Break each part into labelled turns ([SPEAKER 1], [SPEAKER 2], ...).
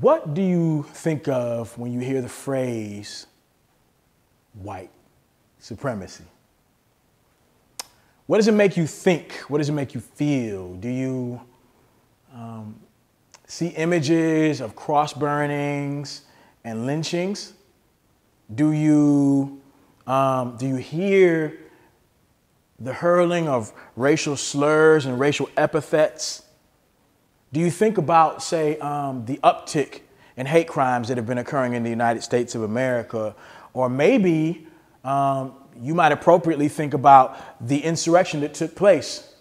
[SPEAKER 1] What do you think of when you hear the phrase white supremacy? What does it make you think? What does it make you feel? Do you see images of cross burnings and lynchings? Do you hear the hurling of racial slurs and racial epithets? Do you think about, say, the uptick in hate crimes that have been occurring in the United States of America? Or maybe you might appropriately think about the insurrection that took place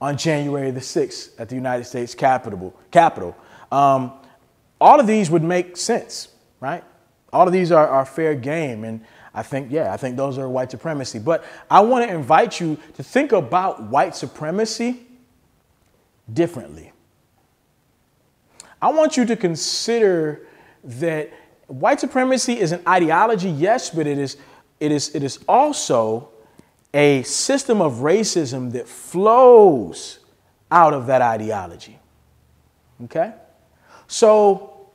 [SPEAKER 1] on January the 6th at the United States Capitol. All of these would make sense, right? All of these are fair game. And I think those are white supremacy. But I want to invite you to think about white supremacy differently. I want you to consider that white supremacy is an ideology, yes, but it is also a system of racism that flows out of that ideology. Okay? So,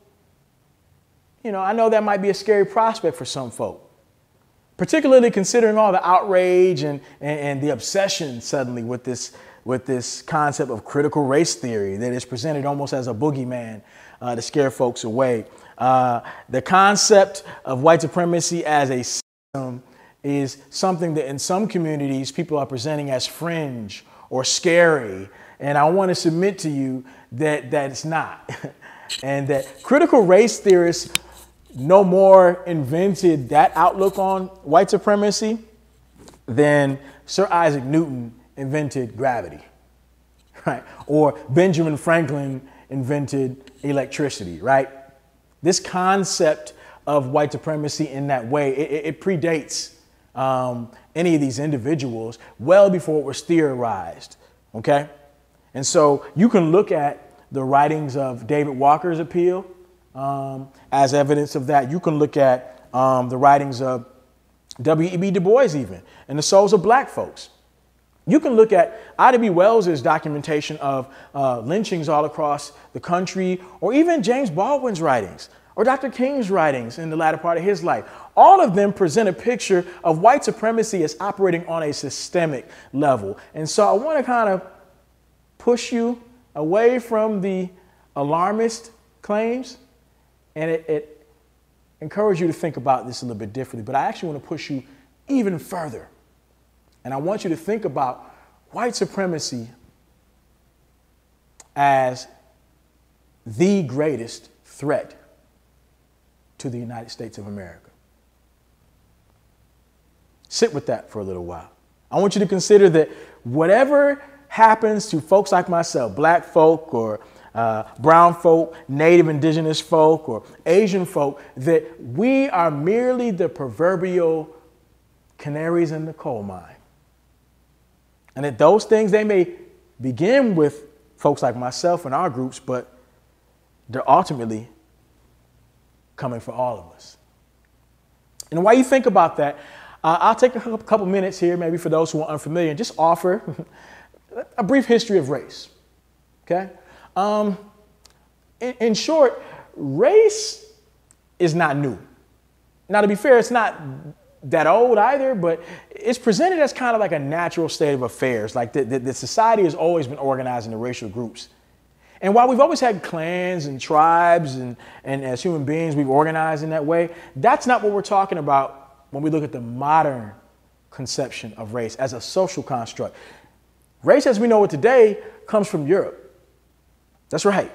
[SPEAKER 1] I know that might be a scary prospect for some folk, particularly considering all the outrage and the obsession suddenly with this concept of critical race theory that is presented almost as a boogeyman to scare folks away. The concept of white supremacy as a system is something that in some communities people are presenting as fringe or scary. And I want to submit to you that it's not. And that critical race theorists no more invented that outlook on white supremacy than Sir Isaac Newton invented gravity, right? Or Benjamin Franklin invented electricity, right? This concept of white supremacy in that way, it predates any of these individuals well before it was theorized, okay? And so you can look at the writings of David Walker's appeal as evidence of that. You can look at the writings of W.E.B. Du Bois even, and the souls of black folks. You can look at Ida B. Wells's documentation of lynchings all across the country, or even James Baldwin's writings, or Dr. King's writings in the latter part of his life. All of them present a picture of white supremacy as operating on a systemic level. And so I want to kind of push you away from the alarmist claims, and it encourage you to think about this a little bit differently. But I actually want to push you even further. And I want you to think about white supremacy as the greatest threat to the United States of America. Sit with that for a little while. I want you to consider that whatever happens to folks like myself, black folk or brown folk, native indigenous folk or Asian folk, that we are merely the proverbial canaries in the coal mine. And that those things, they may begin with folks like myself and our groups, but they're ultimately coming for all of us. And while you think about that, I'll take a couple minutes here, maybe for those who are unfamiliar, and just offer a brief history of race. Okay? In short, race is not new. Now, to be fair, it's not that old either, but it's presented as kind of like a natural state of affairs, like the society has always been organized into racial groups. And while we've always had clans and tribes and as human beings we've organized in that way, that's not what we're talking about when we look at the modern conception of race as a social construct. Race as we know it today comes from Europe. That's right.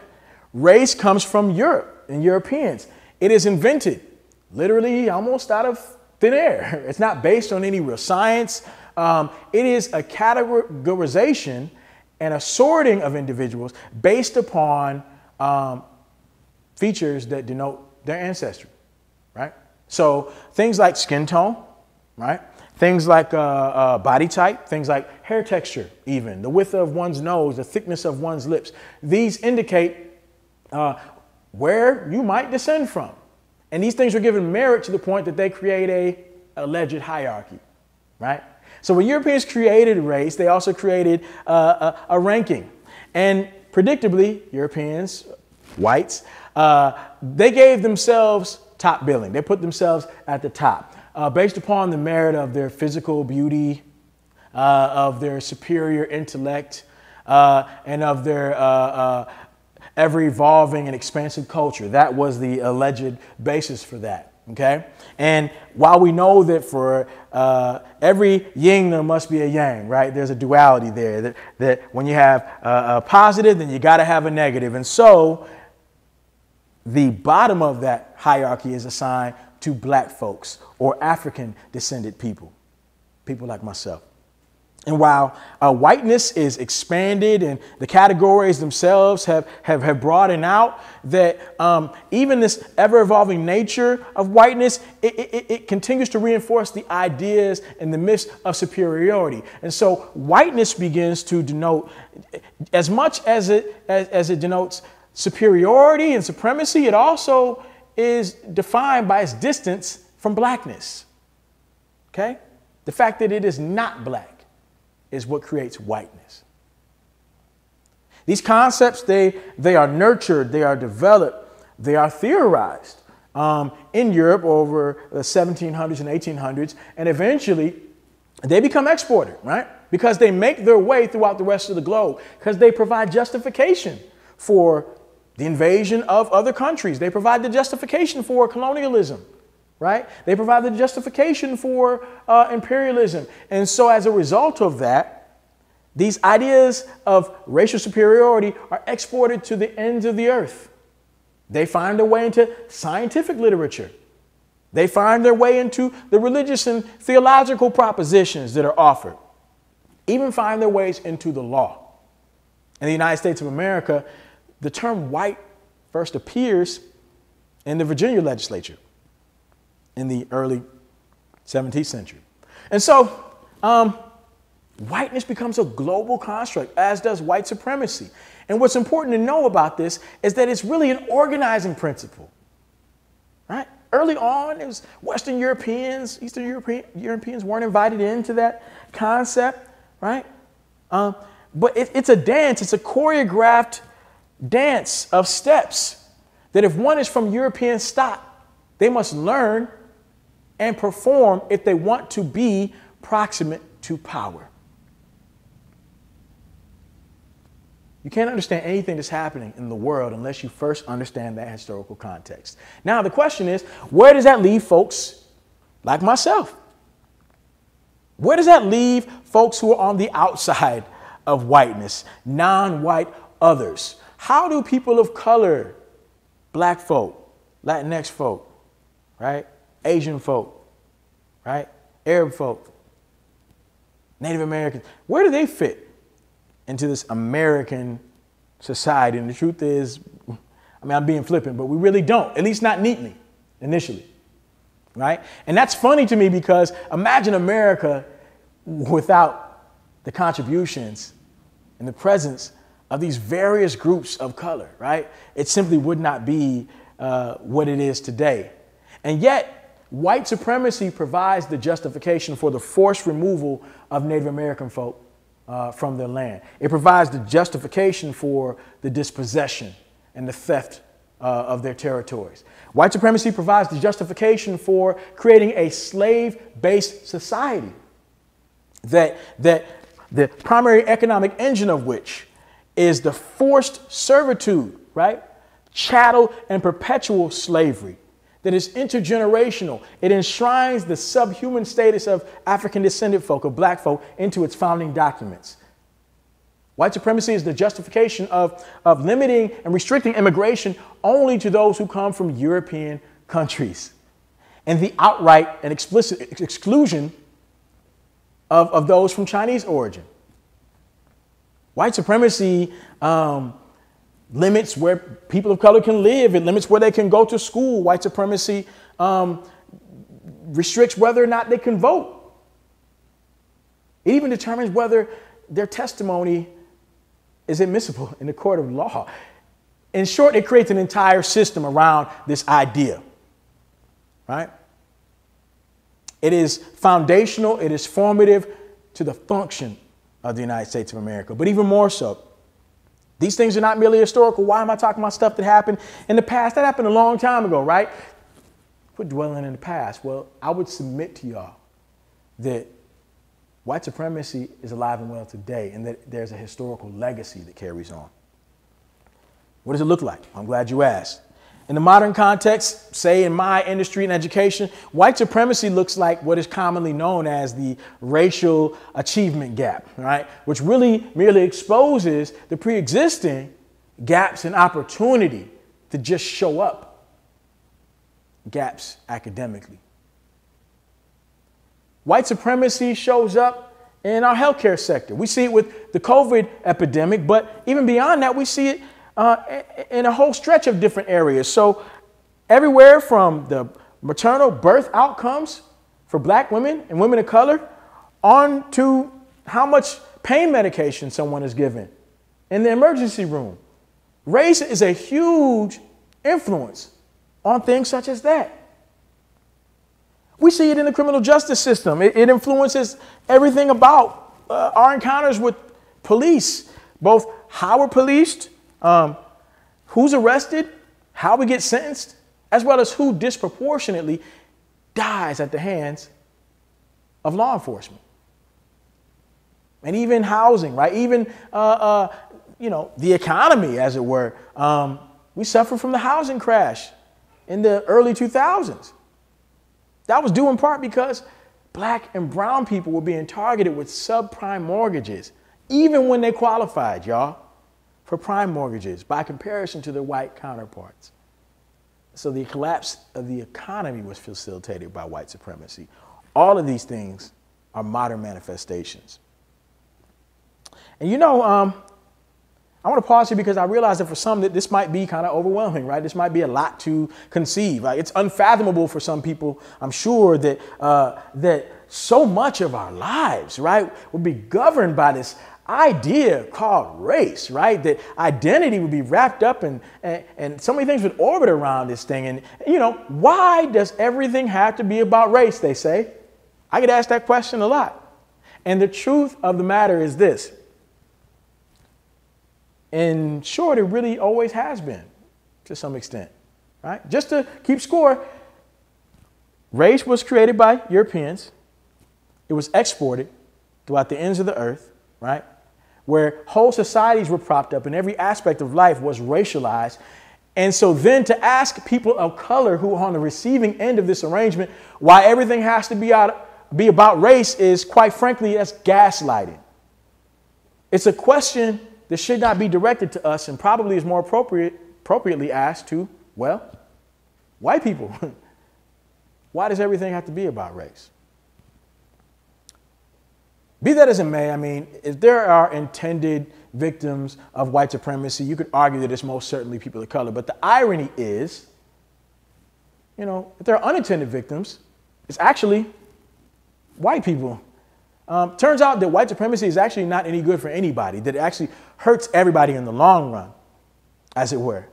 [SPEAKER 1] Race comes from Europe and Europeans. It is invented literally almost out of thin air. It's not based on any real science. It is a categorization and a sorting of individuals based upon features that denote their ancestry, right? So things like skin tone, right? Things like body type, things like hair texture even, the width of one's nose, the thickness of one's lips. These indicate where you might descend from. And these things are given merit to the point that they create a alleged hierarchy, right? So when Europeans created race, they also created a ranking. And predictably, Europeans whites, they gave themselves top billing. They put themselves at the top based upon the merit of their physical beauty, of their superior intellect, and of their ever-evolving and expansive culture. That was the alleged basis for that, okay? And while we know that for every yin, there must be a yang, right? There's a duality there, that when you have a positive, then you got to have a negative. And so the bottom of that hierarchy is assigned to black folks or African descended people, people like myself. And while whiteness is expanded and the categories themselves have broadened out, that even this ever-evolving nature of whiteness, it continues to reinforce the ideas and the myths of superiority. And so whiteness begins to denote, as much as it denotes superiority and supremacy, it also is defined by its distance from blackness. Okay? The fact that it is not black is what creates whiteness. These concepts, they are nurtured, they are developed, they are theorized in Europe over the 1700s and 1800s, and eventually they become exported, right? Because they make their way throughout the rest of the globe, because they provide justification for the invasion of other countries. They provide the justification for colonialism, right? They provide the justification for imperialism. And so as a result of that, these ideas of racial superiority are exported to the ends of the earth. They find their way into scientific literature. They find their way into the religious and theological propositions that are offered, even find their ways into the law. In the United States of America, the term white first appears in the Virginia legislature in the early 17th century. And so whiteness becomes a global construct, as does white supremacy. And what's important to know about this is that it's really an organizing principle, right? Early on, it was Western Europeans, Eastern Europeans weren't invited into that concept, right? But it's a dance, it's a choreographed dance of steps that if one is from European stock, they must learn and perform if they want to be proximate to power. You can't understand anything that's happening in the world unless you first understand that historical context. Now, the question is, where does that leave folks like myself? Where does that leave folks who are on the outside of whiteness, non-white others? How do people of color, black folk, Latinx folk, right? Asian folk, right? Arab folk, Native Americans, where do they fit into this American society? And the truth is, I mean, I'm being flippant, but we really don't, at least not neatly, initially, right? And that's funny to me because imagine America without the contributions and the presence of these various groups of color, right? It simply would not be what it is today. And yet, white supremacy provides the justification for the forced removal of Native American folk from their land. It provides the justification for the dispossession and the theft of their territories. White supremacy provides the justification for creating a slave-based society that the primary economic engine of which is the forced servitude, right? Chattel and perpetual slavery that is intergenerational. It enshrines the subhuman status of African descended folk, of black folk, into its founding documents. White supremacy is the justification of limiting and restricting immigration only to those who come from European countries, and the outright and explicit exclusion of those from Chinese origin. White supremacy limits where people of color can live. It limits where they can go to school. White supremacy restricts whether or not they can vote. It even determines whether their testimony is admissible in the court of law. In short, it creates an entire system around this idea, right? It is foundational. It is formative to the function of the United States of America. But even more so, These things are not merely historical. Why am I talking about stuff that happened in the past? That happened a long time ago, right? We're dwelling in the past. Well, I would submit to y'all that white supremacy is alive and well today, and that there's a historical legacy that carries on. What does it look like? I'm glad you asked. In the modern context, say in my industry and education, white supremacy looks like what is commonly known as the racial achievement gap, right? Which really merely exposes the pre-existing gaps in opportunity to just show up, gaps academically. White supremacy shows up in our healthcare sector. We see it with the COVID epidemic, but even beyond that, we see it in a whole stretch of different areas. So everywhere from the maternal birth outcomes for black women and women of color on to how much pain medication someone is given in the emergency room. Race is a huge influence on things such as that. We see it in the criminal justice system. It influences everything about our encounters with police, both how we're policed, who's arrested, how we get sentenced, as well as who disproportionately dies at the hands of law enforcement. And even housing, right? Even, the economy, as it were. We suffer from the housing crash in the early 2000s. That was due in part because black and brown people were being targeted with subprime mortgages, even when they qualified, y'all, for prime mortgages by comparison to their white counterparts. So the collapse of the economy was facilitated by white supremacy. All of these things are modern manifestations. And I want to pause here because I realize that for some that this might be kind of overwhelming, right? This might be a lot to conceive. Right? It's unfathomable for some people, I'm sure, that that so much of our lives, right, would be governed by this idea called race, right? That identity would be wrapped up and so many things would orbit around this thing. And, why does everything have to be about race, they say? I get asked that question a lot. And the truth of the matter is this. In short, it really always has been, to some extent, right? Just to keep score, race was created by Europeans. It was exported throughout the ends of the earth, right? Where whole societies were propped up and every aspect of life was racialized. And so then to ask people of color who are on the receiving end of this arrangement why everything has to be about race is, quite frankly, that's gaslighting. It's a question that should not be directed to us and probably is more appropriately asked to, well, white people. Why does everything have to be about race? Be that as it may, I mean, if there are intended victims of white supremacy, you could argue that it's most certainly people of color. But the irony is, if there are unintended victims, it's actually white people. Turns out that white supremacy is actually not any good for anybody, that it actually hurts everybody in the long run, as it were.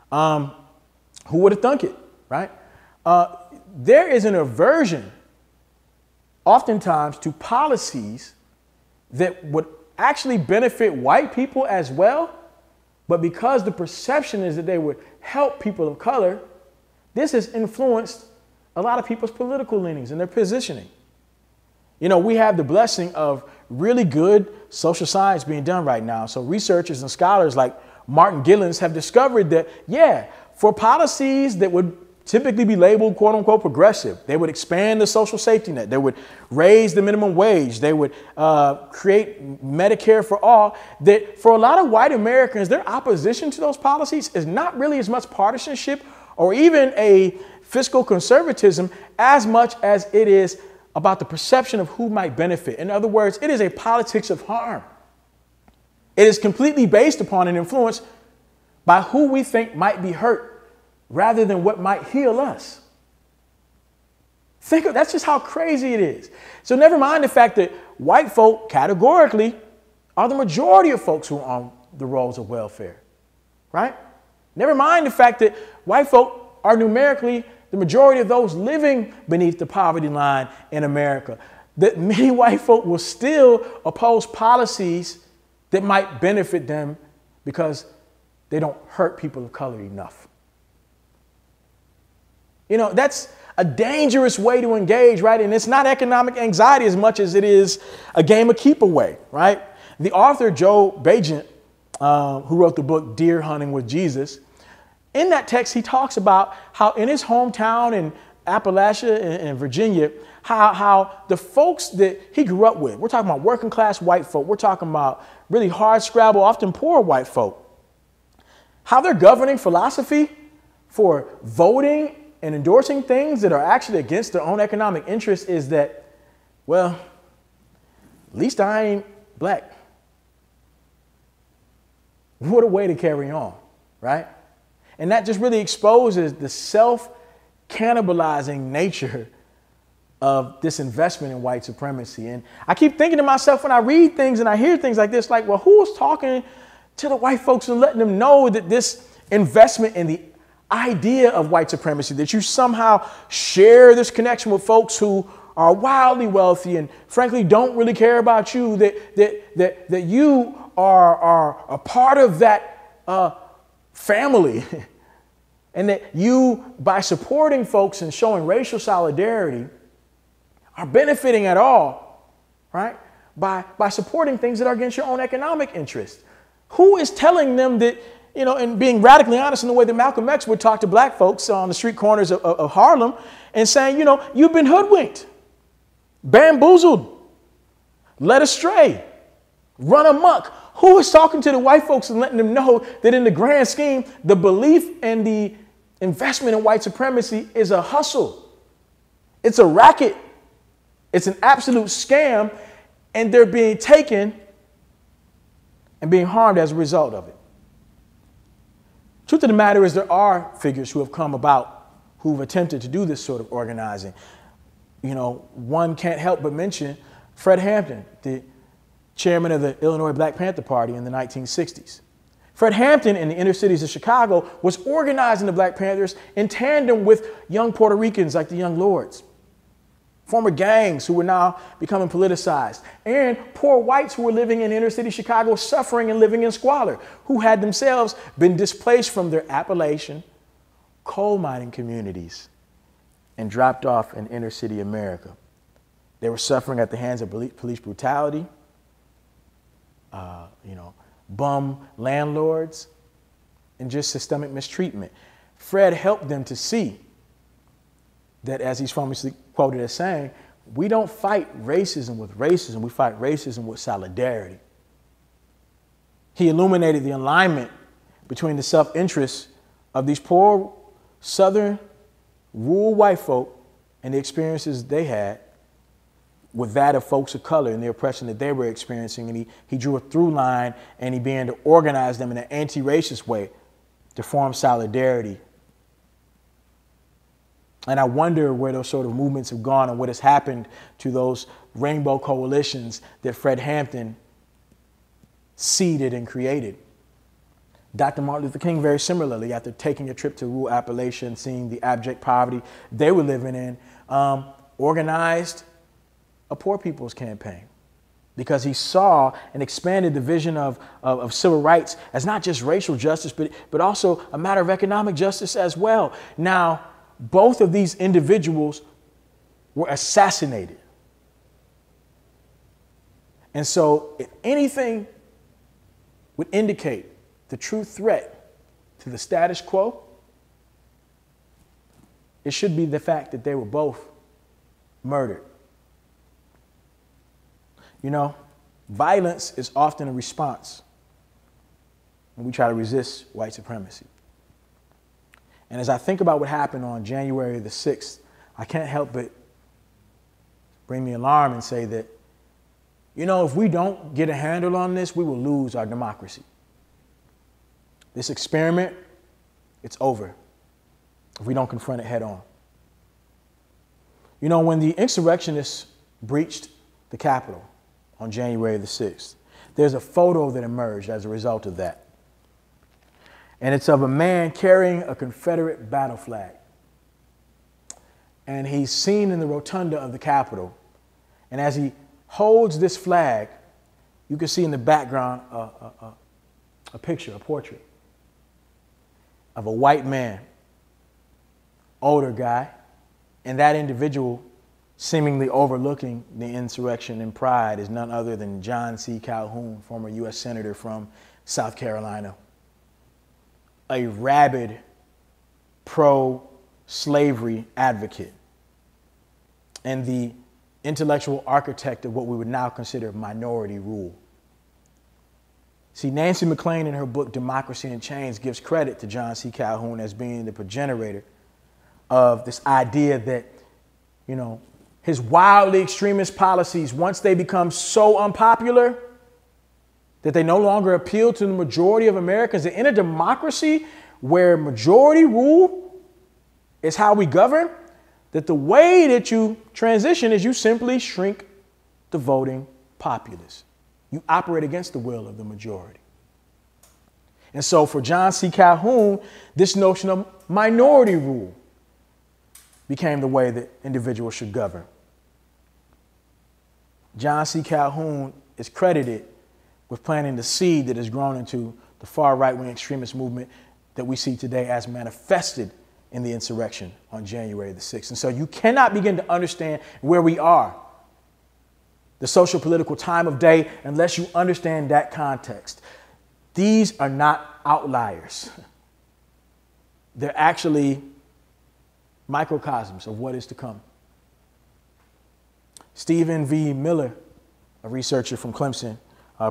[SPEAKER 1] Who would have thunk it, right? There is an aversion oftentimes to policies that would actually benefit white people as well, but because the perception is that they would help people of color, this has influenced a lot of people's political leanings and their positioning. We have the blessing of really good social science being done right now. So researchers and scholars like Martin Gillens have discovered that, for policies that would typically be labeled, quote unquote, progressive, they would expand the social safety net. They would raise the minimum wage. They would create Medicare for all. That for a lot of white Americans, their opposition to those policies is not really as much partisanship or even a fiscal conservatism as much as it is about the perception of who might benefit. In other words, it is a politics of harm. It is completely based upon and influenced by who we think might be hurt rather than what might heal us. That's just how crazy it is. So never mind the fact that white folk categorically are the majority of folks who are on the rolls of welfare, right? Never mind the fact that white folk are numerically the majority of those living beneath the poverty line in America, that many white folk will still oppose policies that might benefit them because they don't hurt people of color enough. You know, that's a dangerous way to engage, right? And it's not economic anxiety as much as it is a game of keep away, right? The author, Joe Bagent, who wrote the book Deer Hunting with Jesus, in that text, he talks about how in his hometown in Appalachia and Virginia, how the folks that he grew up with, we're talking about working class white folk, we're talking about really hard scrabble, often poor white folk, how their governing philosophy for voting and endorsing things that are actually against their own economic interests is that, well, at least I ain't black. What a way to carry on, right? And that just really exposes the self-cannibalizing nature of this investment in white supremacy. And I keep thinking to myself when I read things and I hear things like this, like, well, who's talking to the white folks and letting them know that this investment in the idea of white supremacy, that you somehow share this connection with folks who are wildly wealthy and frankly don't really care about you, that you are a part of that family, and that you, by supporting folks and showing racial solidarity, are benefiting at all, right? By supporting things that are against your own economic interests. Who is telling them that, you know, and being radically honest in the way that Malcolm X would talk to black folks on the street corners of Harlem and saying, you know, you've been hoodwinked, bamboozled, led astray, run amok. Who is talking to the white folks and letting them know that in the grand scheme, the belief and the investment in white supremacy is a hustle? It's a racket. It's an absolute scam, and they're being taken and being harmed as a result of it. Truth of the matter is there are figures who have come about who've attempted to do this sort of organizing. You know, one can't help but mention Fred Hampton, the chairman of the Illinois Black Panther Party in the 1960s. Fred Hampton in the inner cities of Chicago was organizing the Black Panthers in tandem with young Puerto Ricans like the Young Lords, former gangs who were now becoming politicized, and poor whites who were living in inner city Chicago, suffering and living in squalor, who had themselves been displaced from their Appalachian coal mining communities and dropped off in inner city America. They were suffering at the hands of police brutality, bum landlords, and just systemic mistreatment. Fred helped them to see that, as he's famously quoted as saying, we don't fight racism with racism, we fight racism with solidarity. He illuminated the alignment between the self-interest of these poor Southern rural white folk and the experiences they had with that of folks of color and the oppression that they were experiencing. And he drew a through line, and he began to organize them in an anti-racist way to form solidarity. And I wonder where those sort of movements have gone and what has happened to those rainbow coalitions that Fred Hampton seeded and created. Dr. Martin Luther King, very similarly, after taking a trip to rural Appalachia and seeing the abject poverty they were living in, organized a poor people's campaign, because he saw and expanded the vision of civil rights as not just racial justice, but also a matter of economic justice as well. Now, both of these individuals were assassinated. And so if anything would indicate the true threat to the status quo, it should be the fact that they were both murdered. You know, violence is often a response when we try to resist white supremacy. And as I think about what happened on January the 6th, I can't help but bring the alarm and say that, you know, if we don't get a handle on this, we will lose our democracy. This experiment, it's over if we don't confront it head on. You know, when the insurrectionists breached the Capitol on January the 6th, there's a photo that emerged as a result of that. And it's of a man carrying a Confederate battle flag. And he's seen in the rotunda of the Capitol. And as he holds this flag, you can see in the background a picture, a portrait of a white man, older guy, and that individual seemingly overlooking the insurrection in pride is none other than John C. Calhoun, former U.S. Senator from South Carolina, a rabid pro-slavery advocate and the intellectual architect of what we would now consider minority rule. See, Nancy McLean in her book, Democracy in Chains, gives credit to John C. Calhoun as being the progenitor of this idea that, you know, his wildly extremist policies, once they become so unpopular that they no longer appeal to the majority of Americans, that in a democracy where majority rule is how we govern, that the way that you transition is you simply shrink the voting populace. You operate against the will of the majority. And so for John C. Calhoun, this notion of minority rule became the way that individuals should govern. John C. Calhoun is credited with planting the seed that has grown into the far right-wing extremist movement that we see today as manifested in the insurrection on January the 6th. And so you cannot begin to understand where we are, the social political time of day, unless you understand that context. These are not outliers. They're actually microcosms of what is to come. Stephen V. Miller, a researcher from Clemson,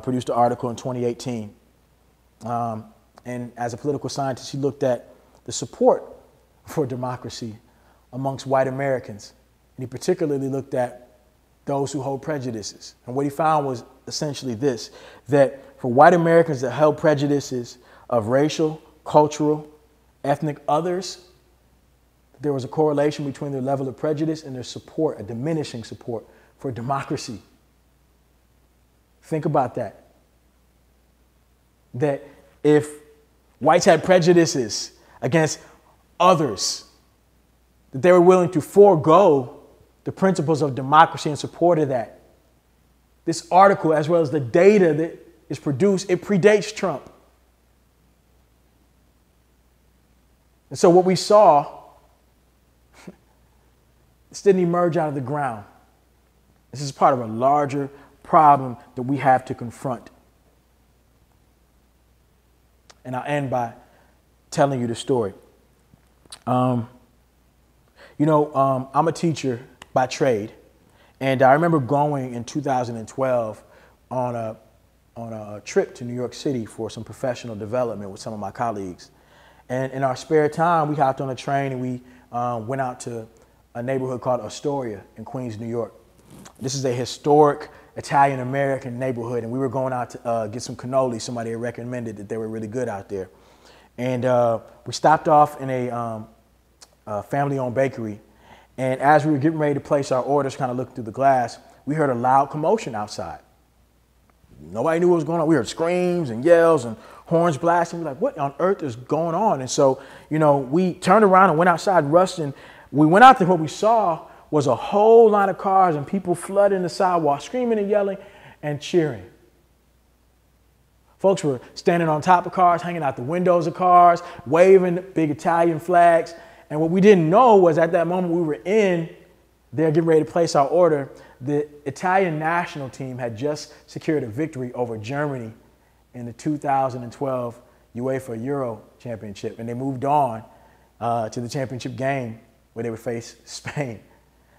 [SPEAKER 1] produced an article in 2018. And as a political scientist, he looked at the support for democracy amongst white Americans. And he particularly looked at those who hold prejudices. And what he found was essentially this, that for white Americans that held prejudices of racial, cultural, ethnic others, there was a correlation between their level of prejudice and their support, a diminishing support for democracy. Think about that. That if whites had prejudices against others, that they were willing to forego the principles of democracy in support of that. This article, as well as the data that is produced, it predates Trump. And so what we saw, this didn't emerge out of the ground. This is part of a larger problem that we have to confront. And I'll end by telling you the story. I'm a teacher by trade, and I remember going in 2012 on a trip to New York City for some professional development with some of my colleagues. And in our spare time, we hopped on a train and we went out to a neighborhood called Astoria in Queens, New York. This is a historic Italian-American neighborhood, and we were going out to get some cannolis. Somebody had recommended that they were really good out there. And we stopped off in a family-owned bakery, and as we were getting ready to place our orders, kind of looking through the glass, we heard a loud commotion outside. Nobody knew what was going on. We heard screams and yells and horns blasting. We're like, what on earth is going on? And so, we turned around and went outside, rushed, and we went out there. What we saw was a whole line of cars and people flooding the sidewalk, screaming and yelling and cheering. Folks were standing on top of cars, hanging out the windows of cars, waving big Italian flags. And what we didn't know was at that moment we were in there getting ready to place our order, the Italian national team had just secured a victory over Germany in the 2012 UEFA Euro Championship. And they moved on to the championship game where they would face Spain.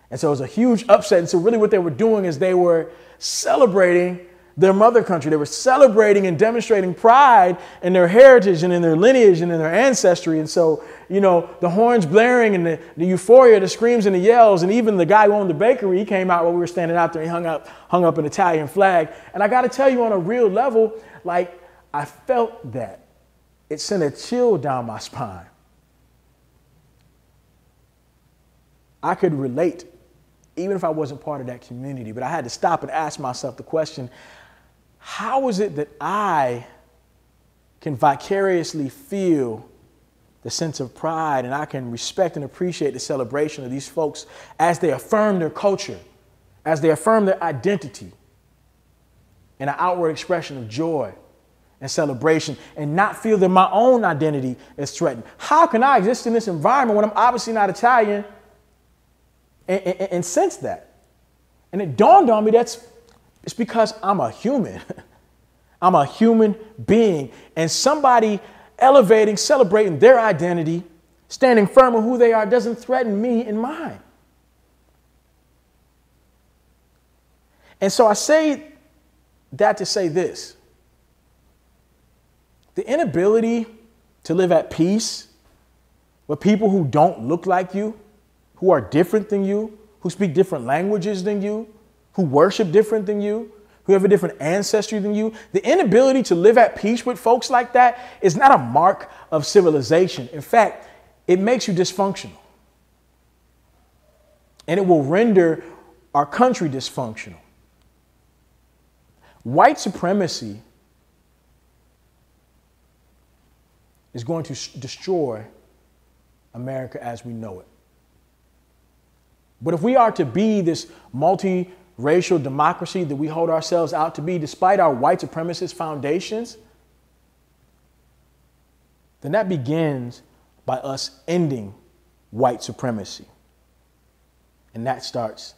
[SPEAKER 1] And so it was a huge upset. And so really what they were doing is they were celebrating their mother country. They were celebrating and demonstrating pride in their heritage and in their lineage and in their ancestry. And so, the horns blaring and the euphoria, the screams and the yells, and even the guy who owned the bakery, he came out while we were standing out there and hung up an Italian flag. And I got to tell you, on a real level, I felt that. It sent a chill down my spine. I could relate, even if I wasn't part of that community, but I had to stop and ask myself the question, how is it that I can vicariously feel the sense of pride and I can respect and appreciate the celebration of these folks as they affirm their culture, as they affirm their identity in an outward expression of joy and celebration and not feel that my own identity is threatened? How can I exist in this environment when I'm obviously not Italian and sense that? And it dawned on me it's because I'm a human. I'm a human being, and somebody elevating, celebrating their identity, standing firm on who they are doesn't threaten me and mine. And so I say that to say this. The inability to live at peace with people who don't look like you, who are different than you, who speak different languages than you, who worship different than you, who have a different ancestry than you, the inability to live at peace with folks like that is not a mark of civilization. In fact, it makes you dysfunctional. And it will render our country dysfunctional. White supremacy is going to destroy America as we know it. But if we are to be this multi-racial democracy that we hold ourselves out to be, despite our white supremacist foundations, then that begins by us ending white supremacy. And that starts